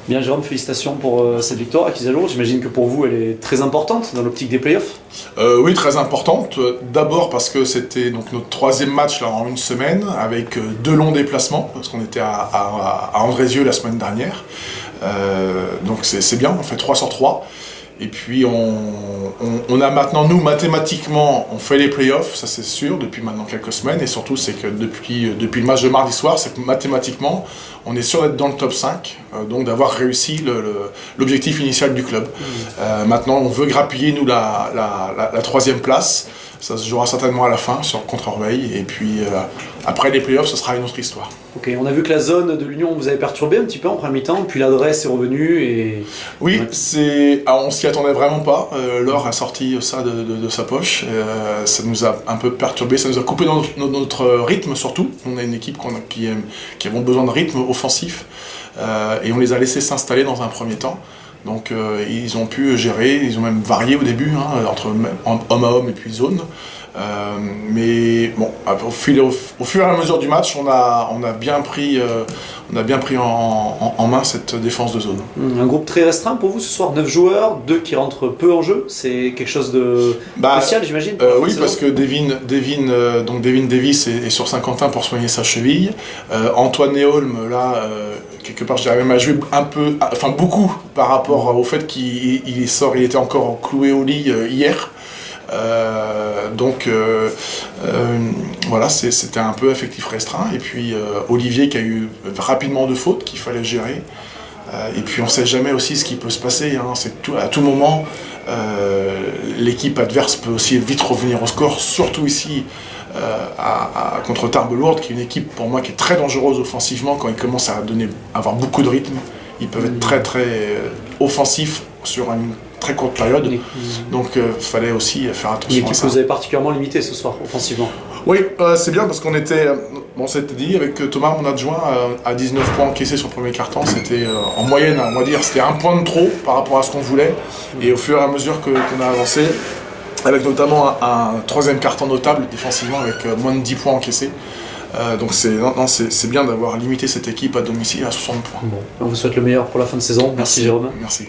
Bien Jérôme, félicitations pour cette victoire à Kizalo. J'imagine que pour vous elle est très importante dans l'optique des playoffs. Oui, très importante. D'abord parce que c'était donc notre troisième match là, en une semaine, avec 2 longs déplacements, parce qu'on était à Andrézieux la semaine dernière. Donc c'est bien, on fait 3 sur 3. Et puis on a maintenant, nous, mathématiquement, on fait les playoffs, ça c'est sûr, depuis maintenant quelques semaines. Et surtout, c'est que depuis le match de mardi soir, c'est que mathématiquement, on est sûr d'être dans le top 5, donc d'avoir réussi l'objectif initial du club. Maintenant, on veut grappiller, nous, la 3e place. Ça se jouera certainement à la fin, contre Orbeil. Et puis, après les playoffs, ce sera une autre histoire. Ok, on a vu que la zone de l'Union vous avait perturbé un petit peu en première mi-temps, puis l'adresse est revenue et... Oui, on s'y attendait vraiment pas. Laure a sorti ça de sa poche. Ça nous a un peu perturbé, ça nous a coupé dans notre rythme surtout. On a une équipe qui avons besoin de rythme offensif. Et on les a laissés s'installer dans un premier temps. Donc ils ont pu gérer, ils ont même varié au début, entre homme à homme et puis zone. Mais bon, au fur et à mesure du match, on a bien pris en main cette défense de zone. Un groupe très restreint pour vous ce soir, 9 joueurs, 2 qui rentrent peu en jeu, c'est quelque chose de spécial j'imagine. Oui, parce que Devin Davis est sur Saint-Quentin pour soigner sa cheville. Antoine Néolme, là, quelque part, je dirais même, a joué beaucoup par rapport au fait qu'il était encore cloué au lit hier. Voilà, c'était un peu effectif restreint. Et puis Olivier qui a eu rapidement 2 fautes qu'il fallait gérer. Et puis on ne sait jamais aussi ce qui peut se passer. À tout moment, l'équipe adverse peut aussi vite revenir au score, surtout ici contre Tarbes-Lourdes, qui est une équipe pour moi qui est très dangereuse offensivement. Quand ils commencent à avoir beaucoup de rythme, ils peuvent être très très offensifs sur une très courte période, donc il fallait aussi faire attention à ça. Vous avez particulièrement limité ce soir, offensivement. Oui, c'est bien parce qu'on s'était dit avec Thomas, mon adjoint, à 19 points encaissés sur le premier quart-temps, c'était en moyenne, on va dire, c'était 1 point de trop par rapport à ce qu'on voulait, et au fur et à mesure qu'on a avancé, avec notamment un 3e quart-temps notable défensivement avec moins de 10 points encaissés. Donc c'est bien d'avoir limité cette équipe à domicile à 60 points. Bon, on vous souhaite le meilleur pour la fin de saison. Merci Jérôme. Merci.